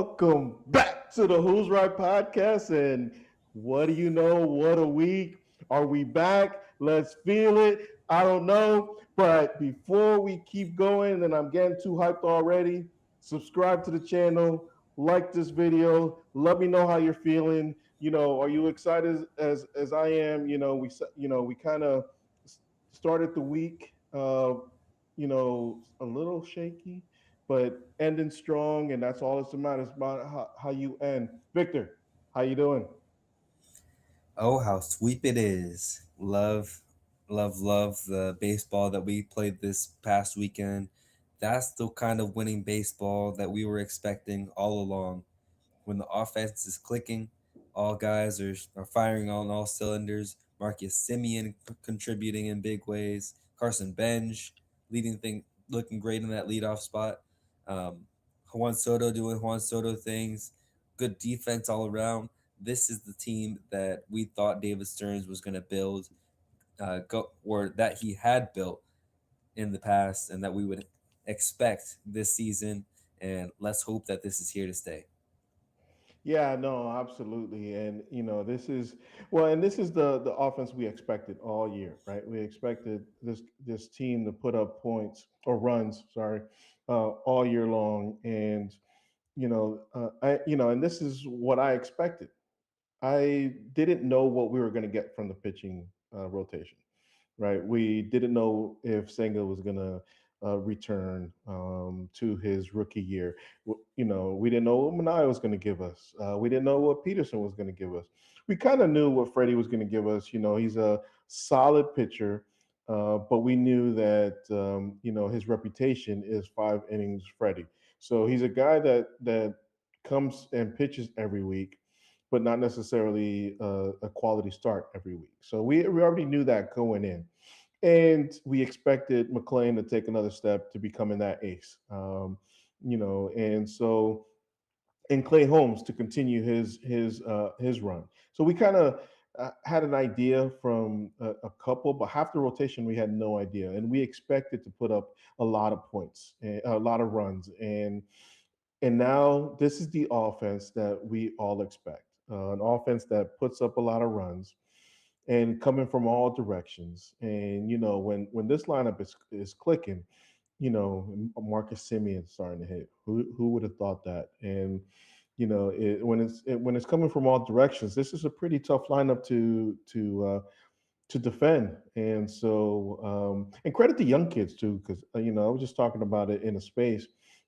Welcome back to the Who's Right podcast. And what do you know? What a week. Are we back? Let's feel it. I don't know. But before we keep going, and I'm getting too hyped already, subscribe to the channel, like this video, let me know how you're feeling. Are you excited as I am? We kind of started the week a little shaky, but ending strong, and that's all it's about. It's about how you end. Victor, how you doing? Oh, how sweet it is. Love the baseball that we played this past weekend. That's the kind of winning baseball that we were expecting all along. When the offense is clicking, all guys are firing on all cylinders. Marcus Simeon contributing in big ways. Carson Bench leading thing, looking great in that leadoff spot. Um, Juan Soto doing Juan Soto things. Good defense all around. This is the team that we thought David Stearns was going to build, or that he had built in the past, and that we would expect this season. And let's hope that this is here to stay. Yeah, no, absolutely. And this is the offense we expected all year, right? We expected this team to put up points or runs, sorry, all year long. And and this is what I expected. I didn't know what we were going to get from the pitching rotation, right? We didn't know if Senga was going to return to his rookie year. We didn't know what Manaea was going to give us. We didn't know what Peterson was going to give us. We kind of knew what Freddie was going to give us. He's a solid pitcher, but we knew that his reputation is 5 innings Freddie. So he's a guy that comes and pitches every week, but not necessarily a quality start every week. So we already knew that going in, and we expected McLean to take another step to becoming that ace. And so and Clay Holmes to continue his run. So we kind of had an idea from a couple, but half the rotation we had no idea, and we expected to put up a lot of points, a lot of runs, and now this is the offense that we all expect. An offense that puts up a lot of runs and coming from all directions. And when this lineup is clicking, Marcus Simeon starting to hit. Who would have thought that? And when it's coming from all directions, this is a pretty tough lineup to defend. And so, and credit the young kids too, because I was just talking about it in a space.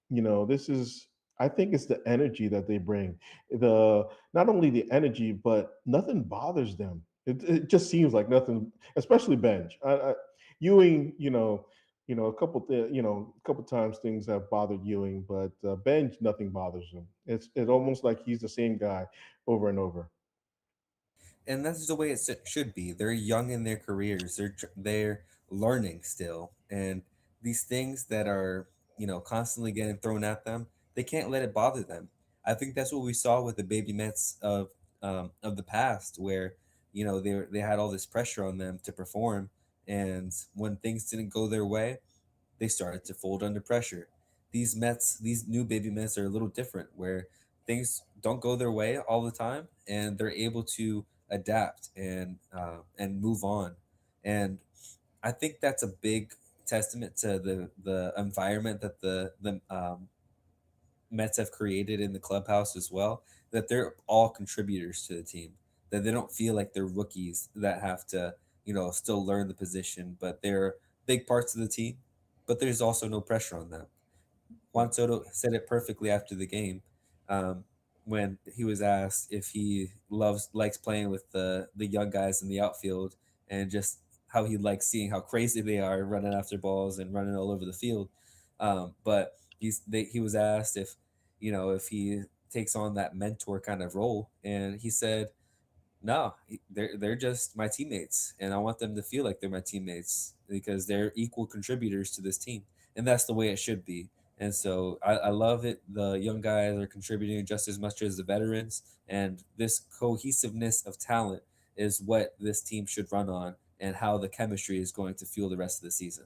This is, I think it's the energy that they bring. The Not only the energy, but nothing bothers them. It just seems like nothing, especially Bench. Ewing, a couple times things have bothered Ewing, but Bench, nothing bothers him. It's almost like he's the same guy over and over. And that's the way should be. They're young in their careers. They're learning still, and these things that are constantly getting thrown at them, they can't let it bother them. I think that's what we saw with the baby Mets of the past, where they had all this pressure on them to perform, and when things didn't go their way, they started to fold under pressure. These new baby Mets are a little different, where things don't go their way all the time, and they're able to adapt and move on. And I think that's a big testament to the environment that the Mets have created in the clubhouse as well. That they're all contributors to the team. That they don't feel like they're rookies that have to still learn the position, but they're big parts of the team. But there's also no pressure on them. Juan Soto said it perfectly after the game, um, when he was asked if he likes playing with the young guys in the outfield, and just how he likes seeing how crazy they are running after balls and running all over the field. But he was asked if he takes on that mentor kind of role, and he said no, they're just my teammates, and I want them to feel like they're my teammates because they're equal contributors to this team, and that's the way it should be. And so I love it. The young guys are contributing just as much as the veterans, and this cohesiveness of talent is what this team should run on, and how the chemistry is going to fuel the rest of the season.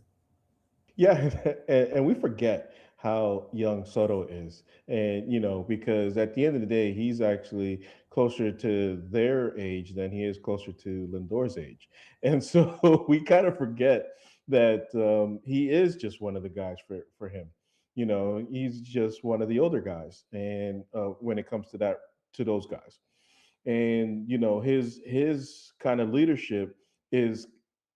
Yeah, and we forget. how young Soto is. And, because at the end of the day, he's actually closer to their age than he is closer to Lindor's age. And so we kind of forget that he is just one of the guys for him. He's just one of the older guys. And when it comes to to those guys, and his kind of leadership is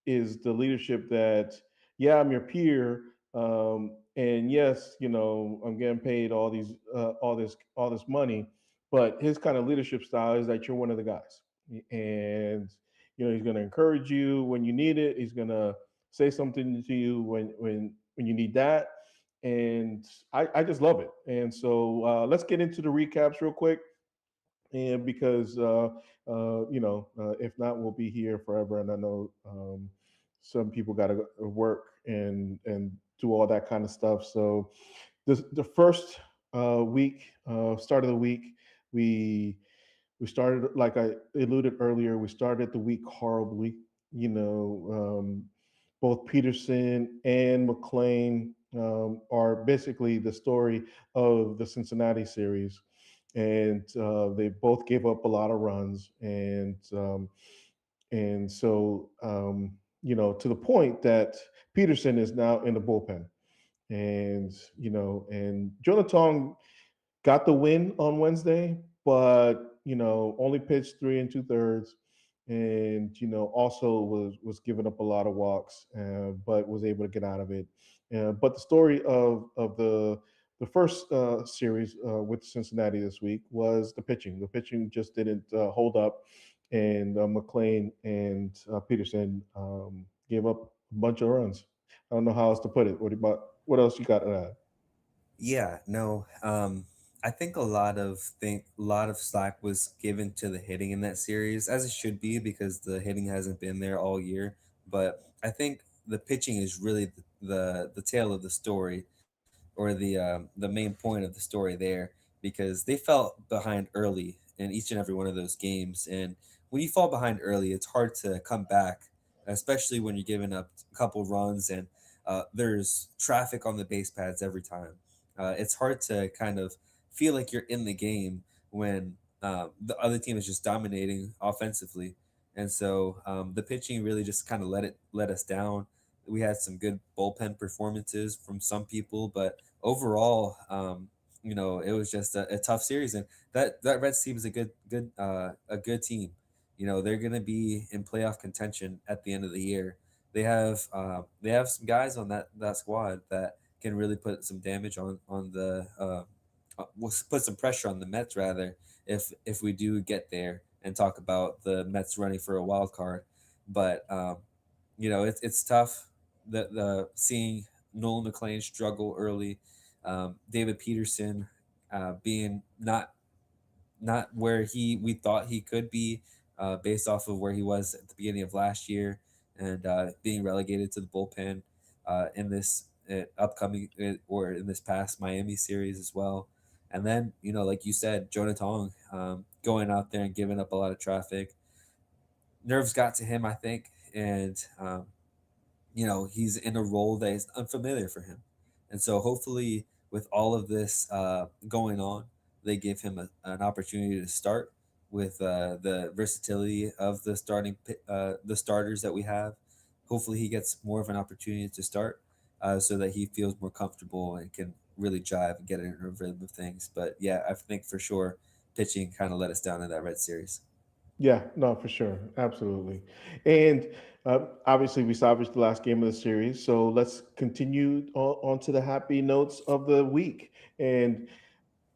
the leadership that, yeah, I'm your peer, and yes, I'm getting paid all this money, but his kind of leadership style is that you're one of the guys, and he's going to encourage you when you need it. He's going to say something to you when you need that. And I just love it. And so let's get into the recaps real quick, and because if not, we'll be here forever. And I know some people got to work and do all that kind of stuff. So the first week, start of the week, we we started, like I alluded earlier, we started the week horribly. Both Peterson and McLean are basically the story of the Cincinnati series, and they both gave up a lot of runs, and so to the point that Peterson is now in the bullpen, and Jonah Tong got the win on Wednesday, but only pitched 3 and 2/3, and also was giving up a lot of walks, but was able to get out of it. But the story of the first series with Cincinnati this week was the pitching. The pitching just didn't hold up, and McLean and Peterson gave up a bunch of runs. I don't know how else to put it. What else you got to add? Yeah, no. I think a lot of slack was given to the hitting in that series, as it should be, because the hitting hasn't been there all year. But I think the pitching is really the tail of the story, or the main point of the story there, because they fell behind early in each and every one of those games. And when you fall behind early, it's hard to come back, especially when you're giving up a couple runs and there's traffic on the base pads every time. It's hard to kind of feel like you're in the game when the other team is just dominating offensively. And so the pitching really just kind of let us down. We had some good bullpen performances from some people, but overall, it was just a tough series. And that Reds team is a good team. They're gonna be in playoff contention at the end of the year. They have some guys on that squad that can really put some damage on the will put some pressure on the Mets, rather, if we do get there and talk about the Mets running for a wild card. But it's tough, the seeing Nolan McLean struggle early, David Peterson being not where he we thought he could be, based off of where he was at the beginning of last year, and being relegated to the bullpen in this upcoming or in this past Miami series as well. And then, like you said, Jonah Tong going out there and giving up a lot of traffic. Nerves got to him, I think, and he's in a role that is unfamiliar for him. And so hopefully, with all of this going on, they give him an opportunity to start with the versatility of the starters that we have. Hopefully, he gets more of an opportunity to start, so that he feels more comfortable and can really drive and get in a rhythm of things. But yeah, I think for sure pitching kind of let us down in that Red Series. Yeah, no, for sure. Absolutely. And obviously, we salvaged the last game of the series. So let's continue on to the happy notes of the week. And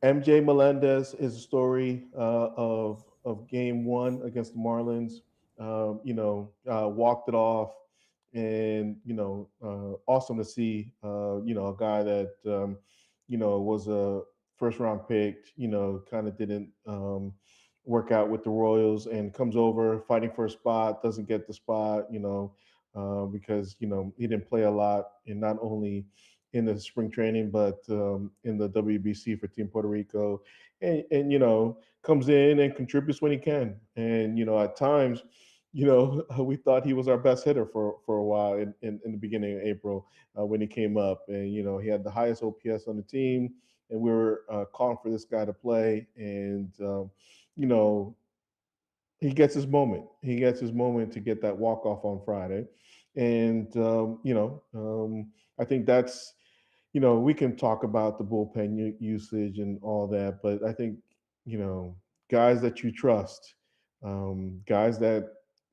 MJ Melendez is a story of game one against the Marlins. Walked it off, and awesome to see. A guy that was a first round pick. Kind of didn't work out with the Royals, and comes over fighting for a spot, doesn't get the spot. Because he didn't play a lot, and not only in the spring training, but in the WBC for Team Puerto Rico, and comes in and contributes when he can. And at times, we thought he was our best hitter for a while in the beginning of April when he came up, and he had the highest OPS on the team, and we were calling for this guy to play, and you know he gets his moment. He gets his moment to get that walk off on Friday, and I think that's we can talk about the bullpen usage and all that, but I think you know guys that you trust, guys that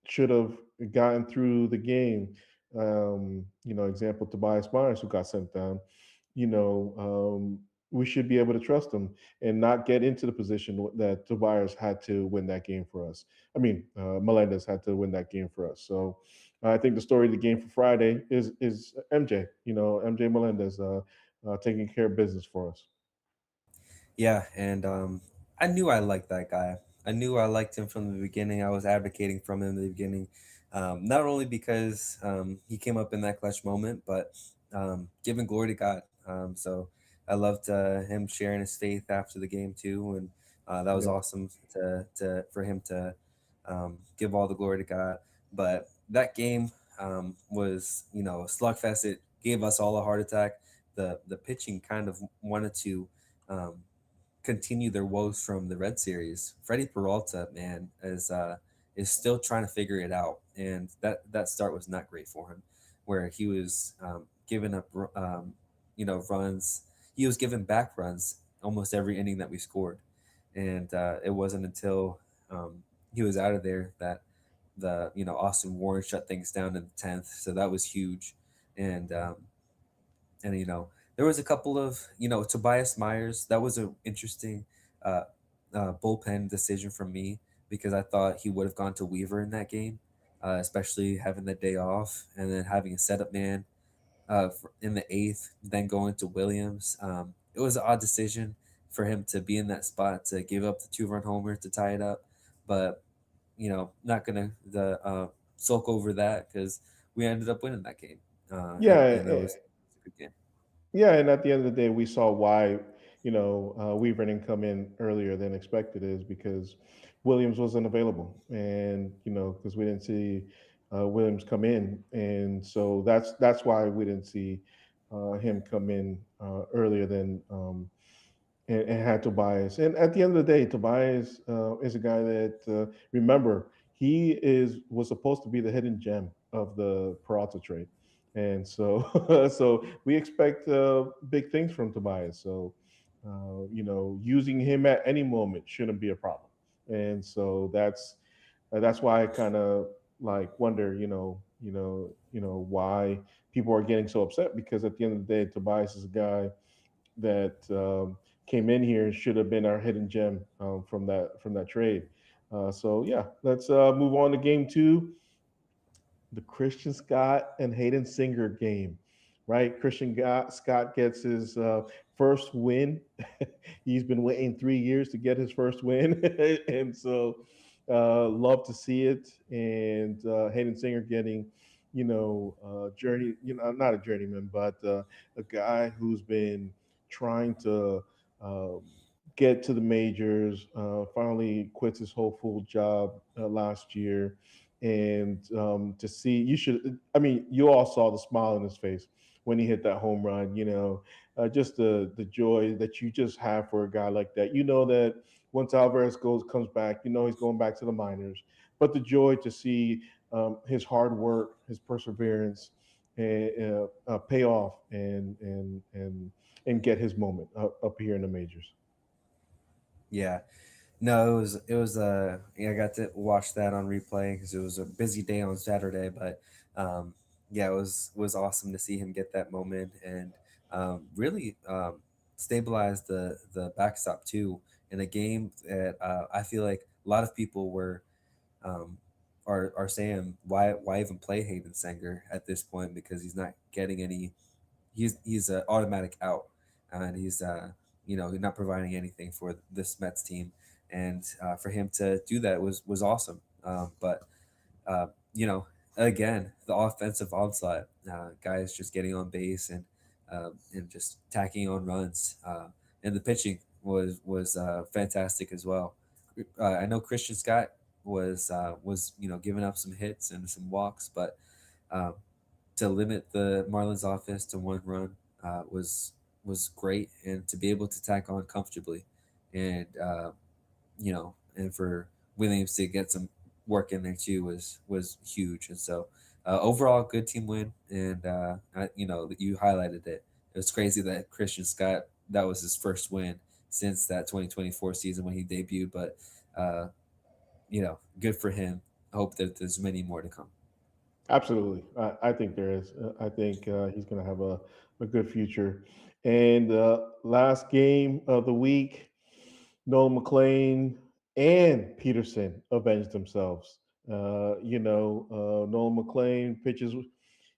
should have gotten through the game. Example Tobias Myers who got sent down. You know, we should be able to trust them and not get into the position that Tobias had to win that game for us. I mean, Melendez had to win that game for us. So I think the story of the game for Friday is MJ. MJ Melendez taking care of business for us. Yeah, and I knew I liked that guy. I knew I liked him from the beginning. I was advocating from him in the beginning, not only because he came up in that clutch moment, but giving glory to God. So I loved him sharing his faith after the game too, and that was Yeah. awesome to for him to give all the glory to God. But that game was a slugfest. It gave us all a heart attack. The pitching kind of wanted to. Um, Continue their woes from the Red Series. Freddie Peralta, man, is still trying to figure it out, and that start was not great for him, where he was giving up, runs. He was giving back runs almost every inning that we scored, and it wasn't until he was out of there that the Austin Warren shut things down in the 10th. So that was huge, and there was a couple of Tobias Myers. That was an interesting uh, bullpen decision from me because I thought he would have gone to Weaver in that game, especially having the day off and then having a setup man in the eighth, then going to Williams. It was an odd decision for him to be in that spot to give up the 2-run homer to tie it up, but not gonna the sulk over that because we ended up winning that game, and Yeah, it was a good game. yeah, and at the end of the day, we saw why Weaver didn't come in earlier than expected is because Williams wasn't available, and because we didn't see Williams come in, and so that's why we didn't see him come in earlier than and had Tobias. And at the end of the day, Tobias is a guy that remember he is was supposed to be the hidden gem of the Peralta trade, and so so we expect big things from Tobias. So using him at any moment shouldn't be a problem, and so that's why I kind of like wonder, why people are getting so upset because at the end of the day, Tobias is a guy that came in here and should have been our hidden gem from that trade. So yeah, let's move on to game two, the Christian Scott and Hayden Singer game, right? Scott gets his first win. He's been waiting 3 years to get his first win, and so love to see it. And Hayden Singer getting, journey, not a journeyman, but a guy who's been trying to um, get to the majors. Finally, quits his whole full job last year, and to see you should I mean you all saw the smile on his face when he hit that home run, just the joy that you just have for a guy like that. That once Alvarez comes back, he's going back to the minors, but the joy to see his hard work, his perseverance, and pay off and get his moment up here in the majors. Yeah. No, it was yeah, I got to watch that on replay because it was a busy day on Saturday, but yeah, it was awesome to see him get that moment and really stabilize the backstop too in a game that I feel like a lot of people were um, are saying why even play Hayden Sanger at this point because he's not getting any. He's an automatic out, and he's not providing anything for this Mets team, and for him to do that was awesome. But uh, you know, again, the offensive onslaught, guys just getting on base and just tacking on runs, and the pitching was fantastic as well. I know Christian Scott. was giving up some hits and some walks, but um, to limit the Marlins offense to one run was great, and to be able to tack on comfortably, and and for Williams to get some work in there too was huge. And so overall, good team win, and that you highlighted it. It was crazy that Christian Scott, that was his first win since that 2024 season when he debuted, but uh, good for him. I hope that there's many more to come. Absolutely. I think there is. I think he's going to have a good future. And last game of the week, Nolan McLean and Peterson avenged themselves. Nolan McLean pitches,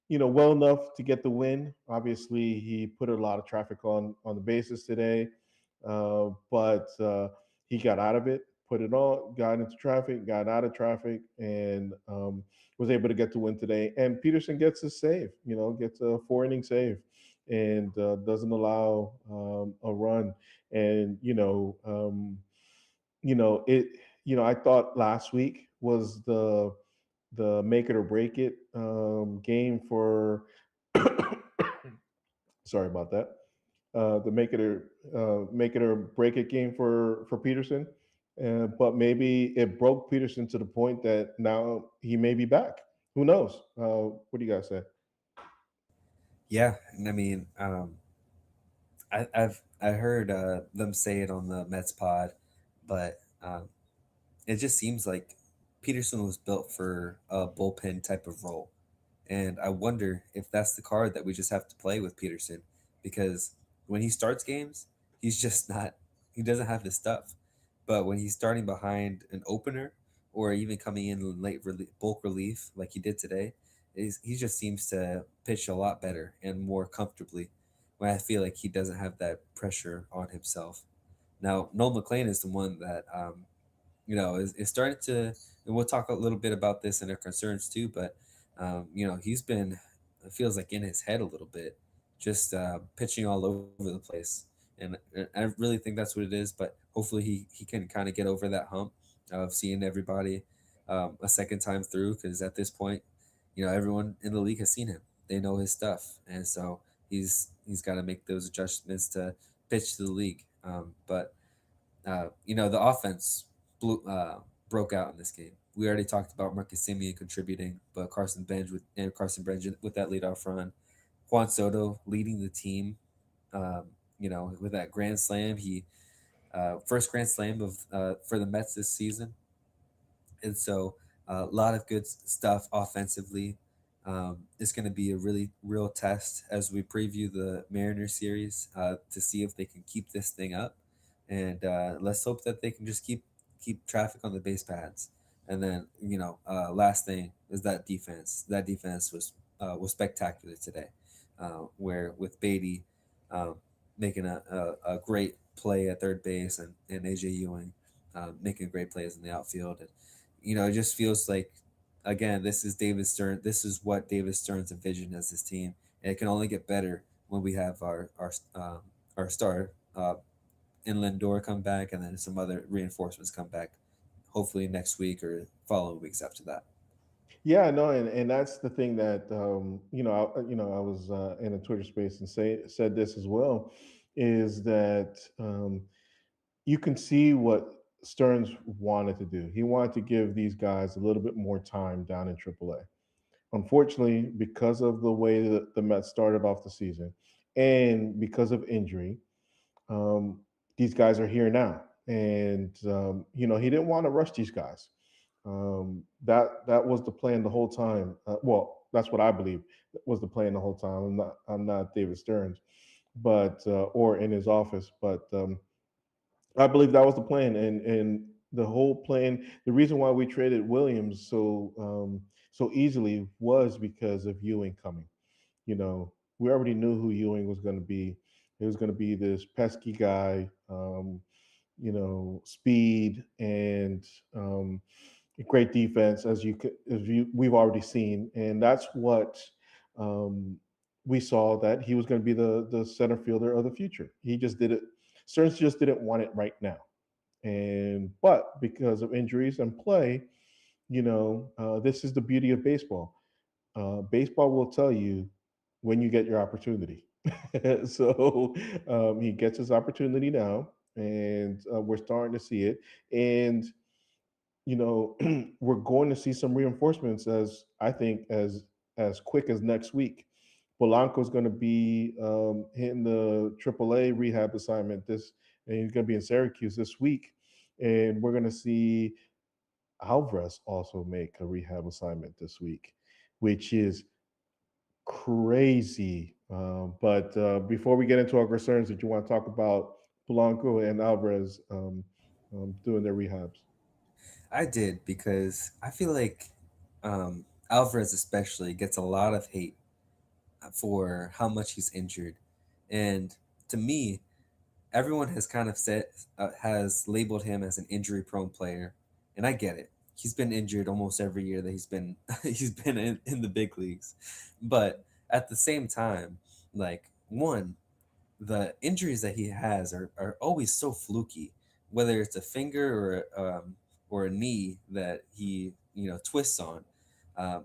well enough to get the win. Obviously, he put a lot of traffic on the bases today, but he got out of it, put it on, got into traffic, got out of traffic, and was able to get the win today. And Peterson gets a save, gets a 4 inning save, and doesn't allow a run. And it. I thought last week was the make it or break it game for sorry about that. The make it or break it game for Peterson, but maybe it broke Peterson to the point that now he may be back. Who knows? What do you guys say? Yeah, and I mean, I heard them say it on the Mets pod, but it just seems like Peterson was built for a bullpen type of role. And I wonder if that's the card that we just have to play with Peterson, because when he starts games, he's just not, he doesn't have the stuff. But when he's starting behind an opener or even coming in bulk relief like he did today, he just seems to pitch a lot better and more comfortably when I feel like he doesn't have that pressure on himself. Now, Noel McLean is the one that is starting to, and we'll talk a little bit about this in our concerns too, but, he's been, it feels like in his head a little bit, just pitching all over the place. And I really think that's what it is, but hopefully he can kind of get over that hump of seeing everybody a second time through, because at this point, everyone in the league has seen him. They know his stuff. And so he's got to make those adjustments to pitch to the league. But the offense broke out in this game. We already talked about Marcus Simeon contributing, but Carson Bench with that leadoff run, Juan Soto leading the team. With that grand slam, he first grand slam of for the Mets this season, and so a lot of good stuff offensively. It's going to be a really real test as we preview the Mariners series to see if they can keep this thing up, and let's hope that they can just keep traffic on the base pads. And then last thing is that defense. That defense was spectacular today, where with Beatty um, making a great play at third base, and AJ Ewing making great plays in the outfield. And it just feels like, again, this is David Stern. This is what David Stern's envisioned as his team, and it can only get better when we have our star in Lindor come back, and then some other reinforcements come back, hopefully next week or following weeks after that. Yeah, no, and that's the thing that I was in a Twitter space and said this as well, is that you can see what Stearns wanted to do. He wanted to give these guys a little bit more time down in AAA. Unfortunately, because of the way that the Mets started off the season and because of injury, um, these guys are here now. And he didn't want to rush these guys. That was the plan the whole time. Well, that's what I believe was the plan the whole time. I'm not David Stearns, but or in his office, but I believe that was the plan, and the whole plan. The reason why we traded Williams so easily was because of Ewing coming. We already knew who Ewing was going to be. He was going to be this pesky guy, speed and great defense, as we've already seen, and that's what um, we saw that he was going to be the center fielder of the future. He just did it. Stearns just didn't want it right now, And but because of injuries and play, this is the beauty of baseball. Baseball will tell you when you get your opportunity. So he gets his opportunity now, and we're starting to see it. And we're going to see some reinforcements as I think as quick as next week. Polanco's going to be hitting the AAA rehab assignment and he's going to be in Syracuse this week, and we're going to see Alvarez also make a rehab assignment this week, which is crazy. But before we get into our concerns, did you want to talk about Polanco and Alvarez doing their rehabs? I did because I feel like Alvarez especially gets a lot of hate for how much he's injured, and to me, everyone has kind of said has labeled him as an injury-prone player, and I get it. He's been injured almost every year that he's been he's been in the big leagues, but at the same time, like one, the injuries that he has are always so fluky, whether it's a finger or a knee that he twists on.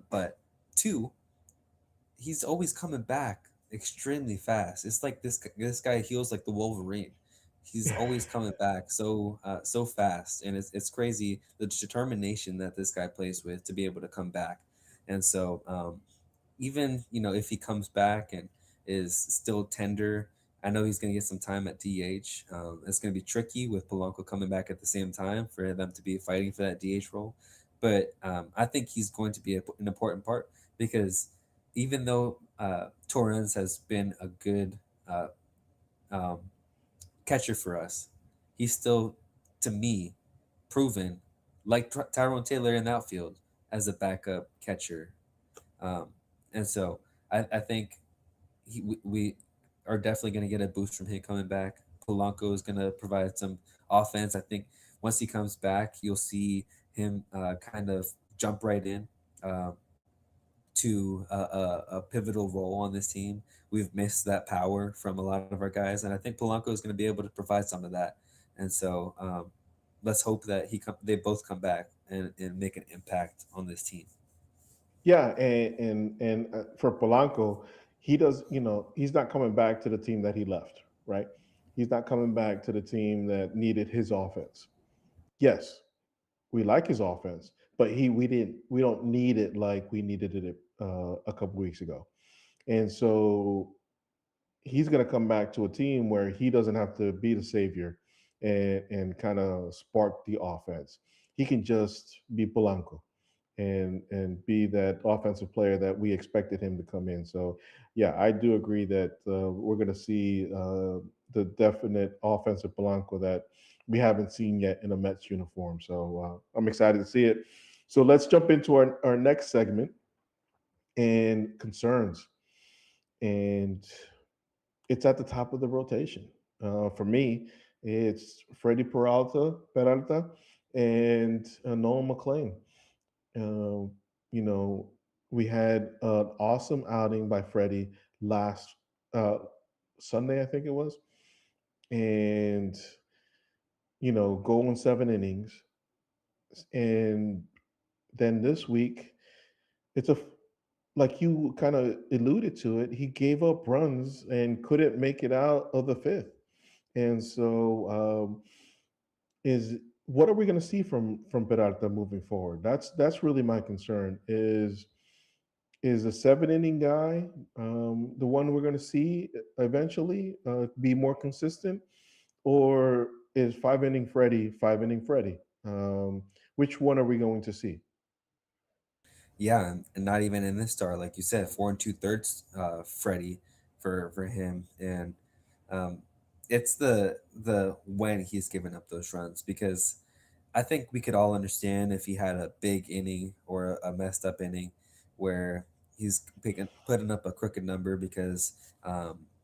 But two, he's always coming back extremely fast. It's like this guy heals like the Wolverine. He's always coming back so fast, and it's crazy the determination that this guy plays with to be able to come back. And so even if he comes back and is still tender, I know he's going to get some time at DH. It's going to be tricky with Polanco coming back at the same time for them to be fighting for that DH role. But I think he's going to be an important part because even though Torrens has been a good uh, um, catcher for us, he's still, to me, proven like Tyrone Taylor in the outfield as a backup catcher. Um, and so I think we are definitely going to get a boost from him coming back. Polanco is going to provide some offense. I think once he comes back, you'll see him kind of jump right in to a pivotal role on this team. We've missed that power from a lot of our guys, and I think Polanco is going to be able to provide some of that. And so let's hope that they both come back and make an impact on this team. Yeah, and for Polanco, he does. He's not coming back to the team that he left. Right? He's not coming back to the team that needed his offense. Yes, we like his offense, but we don't need it like we needed it a couple weeks ago. And so he's going to come back to a team where he doesn't have to be the savior and kind of spark the offense. He can just be Polanco and be that offensive player that we expected him to come in. So, yeah, I do agree that we're going to see the definite offensive Polanco that we haven't seen yet in a Mets uniform. So I'm excited to see it. So let's jump into our next segment and concerns. And it's at the top of the rotation. For me, it's Freddie Peralta, and Nolan McLean. Um, you know, we had an awesome outing by Freddie last uh, Sunday, I think it was, and going 7 innings, and then this week, it's a like you kind of alluded to it. He gave up runs and couldn't make it out of the fifth. And so, is what are we going to see from Peralta moving forward? That's really my concern. Is a 7 inning guy the one we're going to see eventually be more consistent, or is 5 inning Freddie 5 inning Freddie? Which one are we going to see? Yeah, and not even in this star, like you said, 4 2/3 Freddie for him, and um, it's the when he's given up those runs because I think we could all understand if he had a big inning or a messed up inning where he's putting up a crooked number because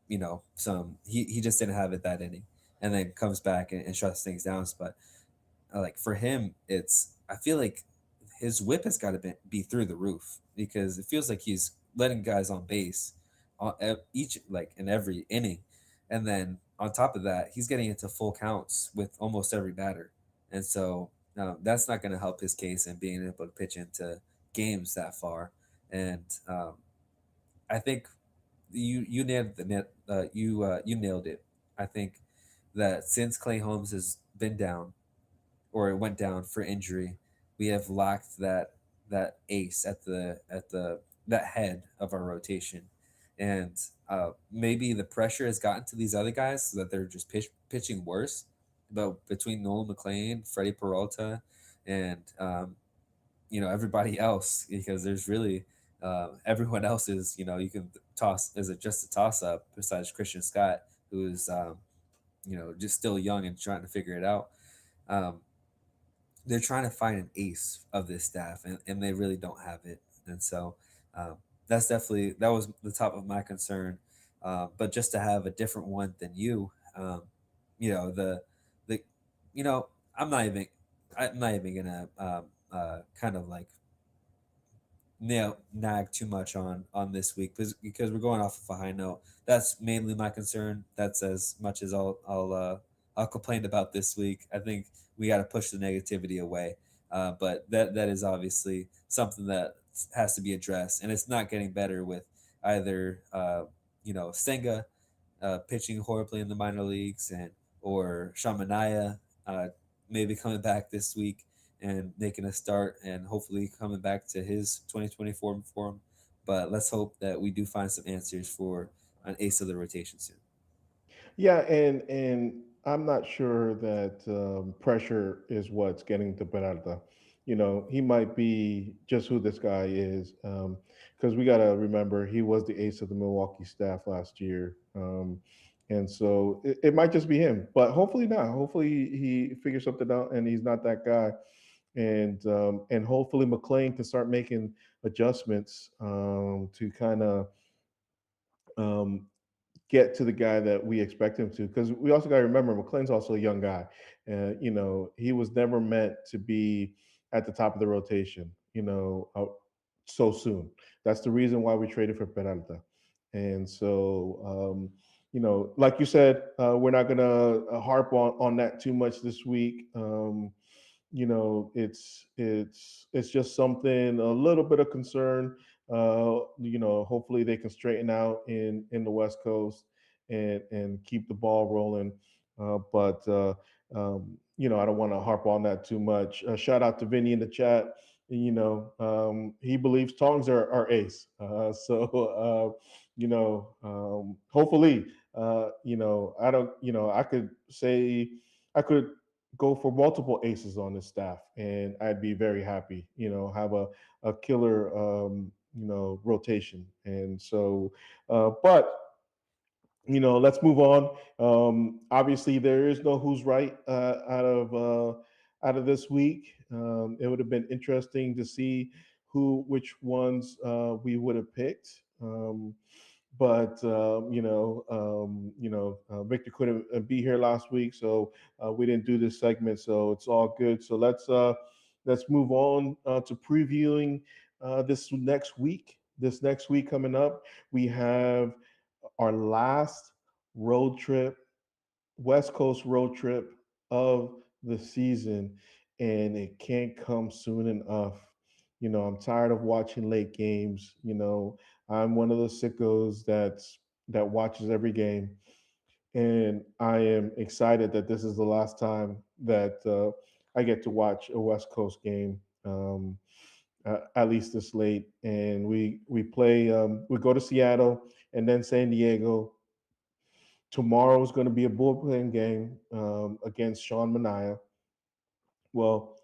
he just didn't have it that inning, and then comes back and shuts things down. But like for him, I feel like his whip has got to be through the roof because it feels like he's letting guys on base on each like in every inning, and then on top of that, he's getting into full counts with almost every batter. and so that's not going to help his case in being able to pitch into games that far. And I think you nailed the net. You nailed it. I think that since Clay Holmes has been down or went down for injury, we have lacked that ace at the that head of our rotation, and maybe the pressure has gotten to these other guys so that they're just pitching worse. But between Nolan McLean, Freddie Peralta, and everybody else, because there's really everyone else is you can toss is it just a toss up besides Christian Scott, who is just still young and trying to figure it out. Um, they're trying to find an ace of this staff, and they really don't have it. And so um, that was the top of my concern. But just to have a different one than you, the you know I'm not even I'm not even gonna kind of like nag too much on this week because we're going off of a high note. That's mainly my concern. That's as much as I'll complain about this week. I think we got to push the negativity away. But that is obviously something that has to be addressed, and it's not getting better with either Senga pitching horribly in the minor leagues, and or Shamanaya maybe coming back this week and making a start and hopefully coming back to his 2024 form. But let's hope that we do find some answers for an ace of the rotation soon. Yeah, and I'm not sure that pressure is what's getting to Peralta. He might be just who this guy is, because we got to remember he was the ace of the Milwaukee staff last year, and so it might just be him. But hopefully not. Hopefully he figures something out and he's not that guy. And hopefully McLean can start making adjustments to kind of um, get to the guy that we expect him to. Because we also got to remember McLean's also a young guy. He was never meant to be at the top of the rotation. So soon. That's the reason why we traded for Peralta. And so, like you said, we're not gonna harp on that too much this week. It's just something a little bit of concern. Hopefully they can straighten out in the West Coast and keep the ball rolling. But I don't want to harp on that too much. Shout out to Vinny in the chat. He believes tongs are ace. Hopefully, I don't. I could say I could go for multiple aces on this staff, and I'd be very happy. Have a killer rotation. And so, but let's move on. Obviously, there is no who's right out of this week. It would have been interesting to see which ones we would have picked. But Victor couldn't be here last week, so we didn't do this segment. So it's all good. So let's move on to previewing this next week. This next week coming up, we have our last road trip, West Coast road trip of the season, and it can't come soon enough. I'm tired of watching late games. I'm one of the sickos that watches every game, and I am excited that this is the last time that I get to watch a West Coast game. At least this late, and we play. We go to Seattle and then San Diego. Tomorrow is going to be a bullpen game against Sean Mania. Well,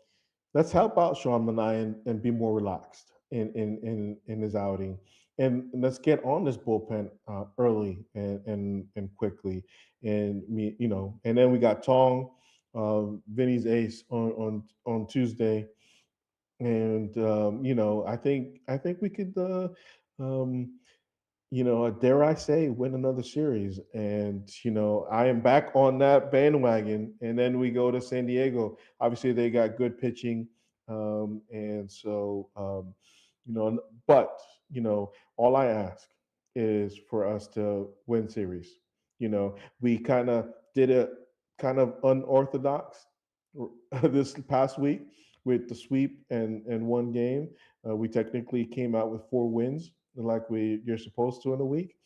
let's help out Sean Mania and be more relaxed in his outing, and let's get on this bullpen early and quickly, and then we got Tong, Vinny's ace on Tuesday, and I think we could. Um, dare I say, win another series. And, I am back on that bandwagon. And then we go to San Diego. Obviously, they got good pitching. And so, but, all I ask is for us to win series. We kind of did it kind of unorthodox. this past week with the sweep and one game. We technically came out with 4 wins, like we you're supposed to in a week.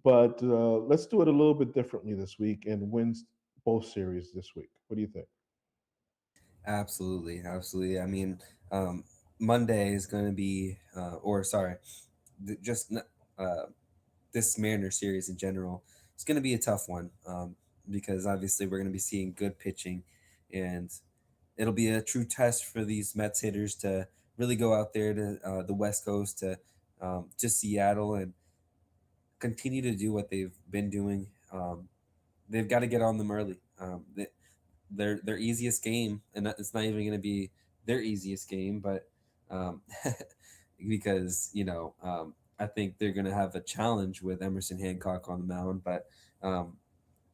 But let's do it a little bit differently this week and wins both series this week. What do you think? Absolutely, absolutely. I mean, um, Monday is going to be, or sorry, just this Mariner series in general. It's going to be a tough one because obviously we're going to be seeing good pitching, and it'll be a true test for these Mets hitters to really go out there to the West Coast to Seattle and continue to do what they've been doing. They've got to get on them early. Their easiest game, and it's not even going to be their easiest game, but um, because I think they're going to have a challenge with Emerson Hancock on the mound, but um,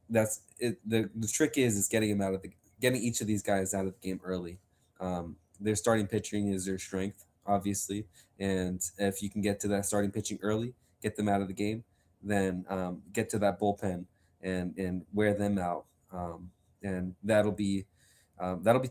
that's it. The trick is getting him out of the getting each of these guys out of the game early. Their starting pitching is their strength, obviously, and if you can get to that starting pitching early, get them out of the game, then get to that bullpen and wear them out, and that'll be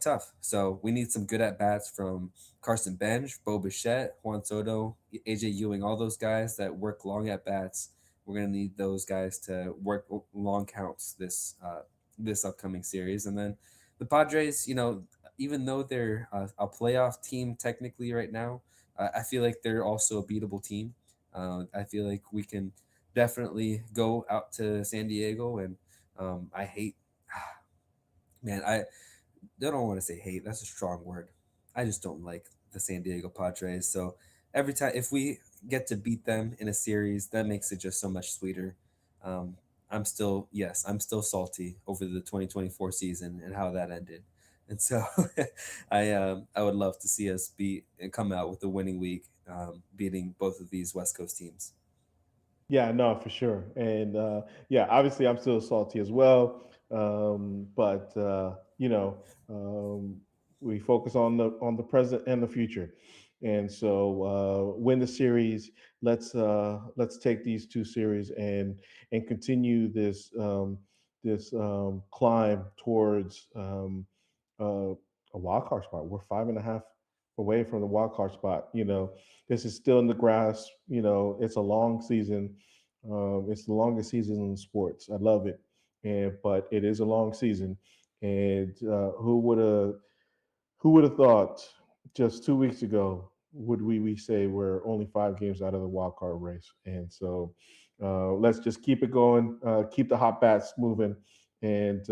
tough. So we need some good at bats from Carson Bench, Bo Bichette, Juan Soto, AJ Ewing, all those guys that work long at bats. We're gonna need those guys to work long counts this upcoming series, and then the Padres. Even though they're a playoff team technically right now, I feel like they're also a beatable team. I feel like we can definitely go out to San Diego, and I hate, man, I don't want to say hate. That's a strong word. I just don't like the San Diego Padres. So every time, if we get to beat them in a series, that makes it just so much sweeter. Um, I'm still salty over the 2024 season and how that ended. And so I would love to see us beat and come out with a winning week, beating both of these West Coast teams. Yeah, no, for sure. And yeah, obviously I'm still salty as well. But we focus on the present and the future. And so win the series. Let's take these 2 series and continue this climb towards a wild card spot. We're 5.5 away from the wild card spot. This is still in the grass. It's a long season. It's the longest season in sports. I love it, but it is a long season. And who would have thought just 2 weeks ago would we say we're only 5 games out of the wild card race? And so let's just keep it going, keep the hot bats moving, and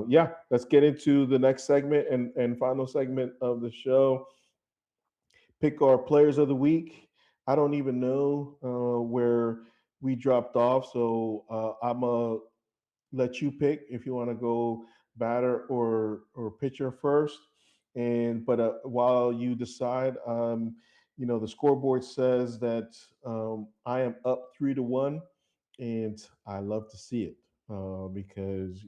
yeah, let's get into the next segment and final segment of the show. Pick our players of the week. I don't even know where we dropped off, so I'm gonna let you pick if you want to go batter or pitcher first. And but while you decide, the scoreboard says that I am up 3-1, and I love to see it because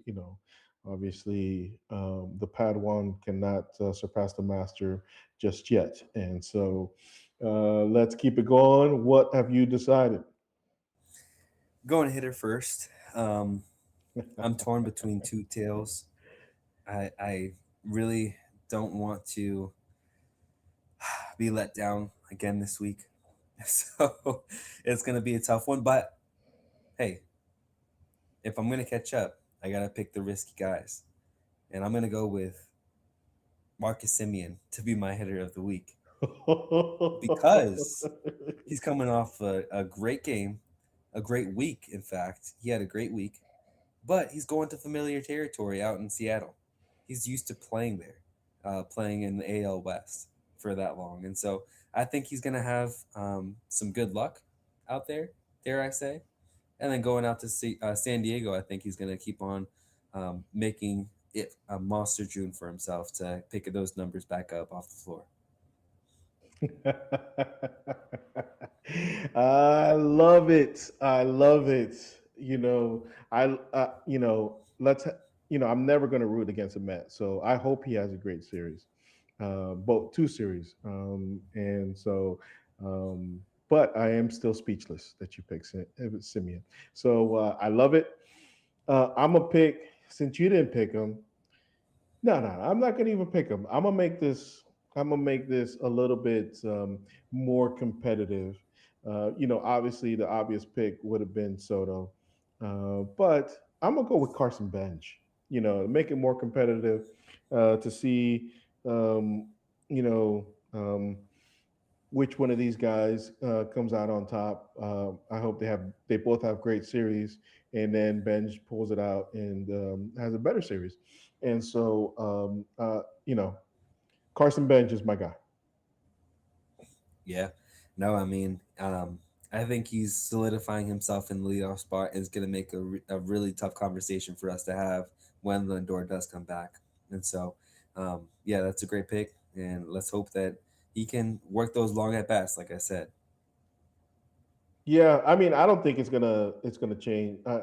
obviously the Padawan cannot surpass the master just yet, and so let's keep it going. What have you decided? Going hitter first. I'm torn between two tails. I really don't want to be let down again this week. So it's going to be a tough one. But hey, if I'm going to catch up, I got to pick the risky guys. And I'm going to go with Marcus Simeon to be my hitter of the week because he's coming off a great game, a great week, in fact. He had a great week, but he's going to familiar territory out in Seattle. He's used to playing there, playing in the AL West for that long, and so I think he's going to have some good luck out there. Dare I say? And then going out to San Diego, I think he's going to keep on making it a monster June for himself to pick those numbers back up off the floor. I love it. I love it. Let's. I'm never going to root against a Met, so I hope he has a great series, both 2 series, and so. But I am still speechless that you picked Simeon. So I love it. I'm gonna pick since you didn't pick him. No, no, I'm not gonna even pick them. I'm gonna make this. I'm gonna make this a little bit more competitive. Obviously the obvious pick would have been Soto, but I'm gonna go with Carson Bench. Make it more competitive to see, um, you know, um, which one of these guys comes out on top. I hope they both have great series, and then Benj pulls it out and has a better series. And so, Carson Benj is my guy. Yeah. No, I mean, I think he's solidifying himself in the leadoff spot. Is going to make a really tough conversation for us to have when Lindor does come back. And so, yeah, that's a great pick. And let's hope that he can work those long at bats, like I said. Yeah, I mean, I don't think it's gonna change. I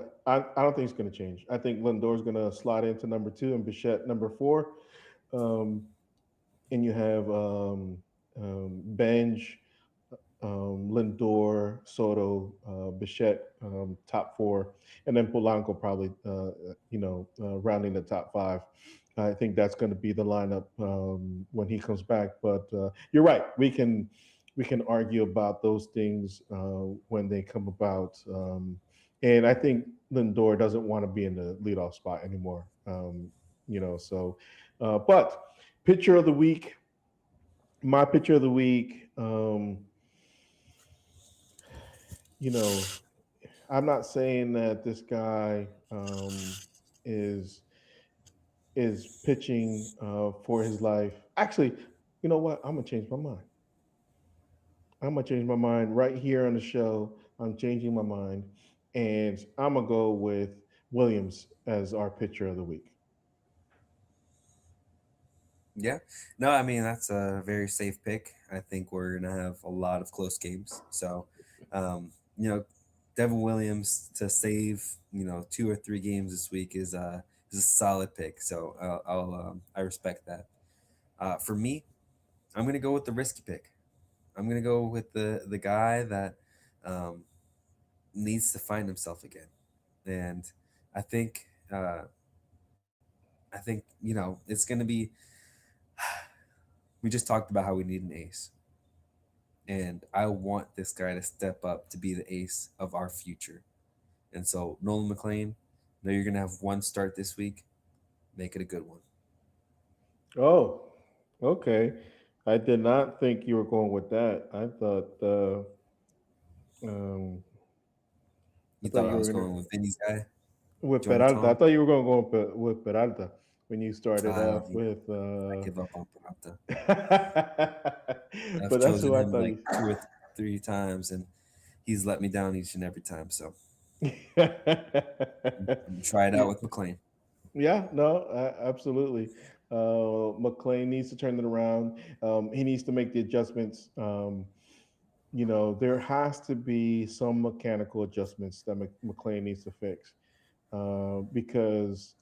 don't think it's gonna change. I think Lindor's gonna slide into number two and Bichette number four, um, and you have Benj, Lindor, Soto, Bichette, top four, and then Polanco probably, rounding the top five. I think that's going to be the lineup when he comes back. But you're right. We can argue about those things when they come about. And I think Lindor doesn't want to be in the leadoff spot anymore. So, but pitcher of the week, my pitcher of the week. You know, I'm not saying that this guy is is pitching for his life. Actually, you know what? I'm gonna change my mind. I'm gonna change my mind right here on the show. I'm changing my mind, and I'm gonna go with Williams as our pitcher of the week. Yeah. No, I mean, that's a very safe pick. I think we're going to have a lot of close games. So, um, you know, Devin Williams to save, 2 or 3 games this week is a solid pick. So I respect that. For me, I'm going to go with the risky pick. I'm going to go with the guy that um, needs to find himself again. And I think, uh, it's going to be, we just talked about how we need an ace. And I want this guy to step up to be the ace of our future. And so, Nolan McLean, know you're going to have one start this week. Make it a good one. Oh, okay. I did not think you were going with that. Um, I You thought thought you I were was gonna going with Vinny's guy, with Peralta. I Jonathan. thought you were going to go with Peralta when you started Uh, off with. I give up on Peralta. I've But that's chosen who I him thought like you. 2 or 3 times, and he's let me down each and every time. So I'm gonna try it out Yeah, with McLean. yeah, no, absolutely. McLean needs to turn it around. He needs to make the adjustments. There has to be some mechanical adjustments that McLean needs to fix because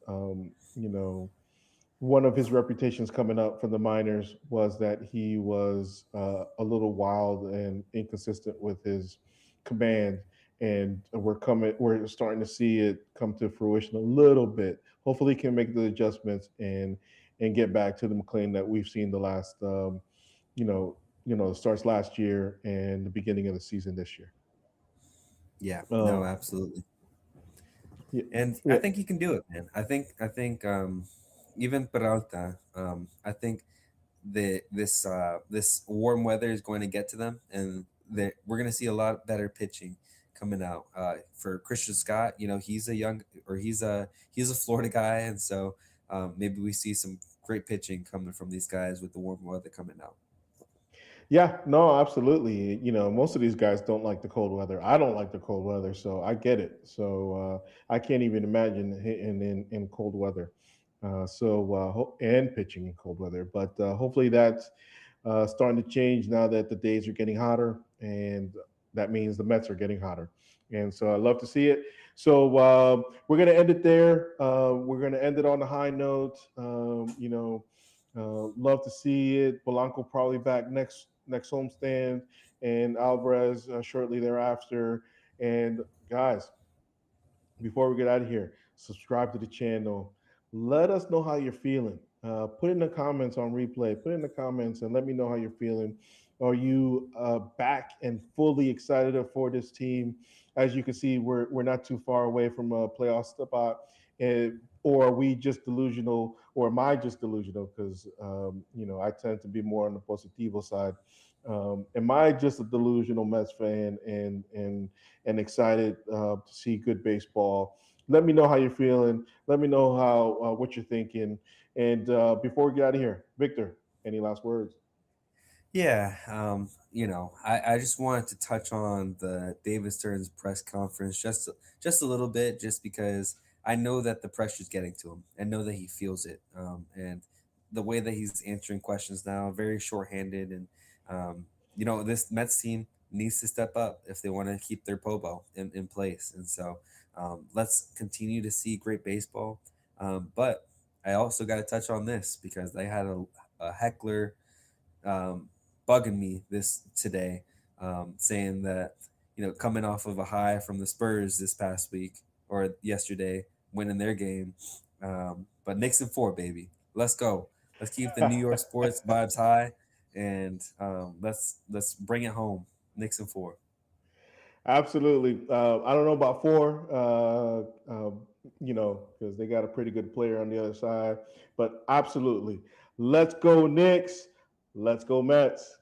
one of his reputations coming up from the minors was that he was a little wild and inconsistent with his command, and we're starting to see it come to fruition a little bit. Hopefully, he can make the adjustments and get back to the McLean that we've seen the last, starts last year and the beginning of the season this year. Yeah, no, Um, absolutely. yeah, And I yeah, think he can do it, man. I think even Peralta, I think this warm weather is going to get to them, and we're going to see a lot better pitching coming out. For Christian Scott, he's a young or he's a Florida guy, and so maybe we see some great pitching coming from these guys with the warm weather coming out. Yeah, no, absolutely. Most of these guys don't like the cold weather. I don't like the cold weather, so I get it. So I can't even imagine hitting in cold weather. And pitching in cold weather, but hopefully that's starting to change now that the days are getting hotter, and that means the Mets are getting hotter. And so I love to see it. So we're going to end it there. We're going to end it on a high note. Love to see it. Polanco probably back next homestand, and Alvarez shortly thereafter. And guys, before we get out of here, subscribe to the channel. Let us know how you're feeling. Put in the comments on replay. Put in the comments and let me know how you're feeling. Are you back and fully excited for this team? As you can see, we're not too far away from a playoff spot. Or are we just delusional, or am I just delusional? Because I tend to be more on the positivo side. Am I just a delusional Mets fan and excited to see good baseball? Let me know how you're feeling. Let me know how what you're thinking. And before we get out of here, Victor, any last words? Yeah, I just wanted to touch on the David Stern's press conference just a little bit, just because I know that the pressure's getting to him. I know that he feels it, and the way that he's answering questions now, very shorthanded, and this Mets team needs to step up if they want to keep their Pobo in place, and so let's continue to see great baseball. But I also got to touch on this because they had a heckler um, bugging me this today, saying that coming off of a high from the Spurs this past week or yesterday, winning their game, but Knicks in four, baby, let's go. Let's keep the New York sports vibes high, and let's bring it home. Knicks in four. Absolutely. I don't know about four, because they got a pretty good player on the other side, but absolutely. Let's go, Knicks. Let's go, Mets.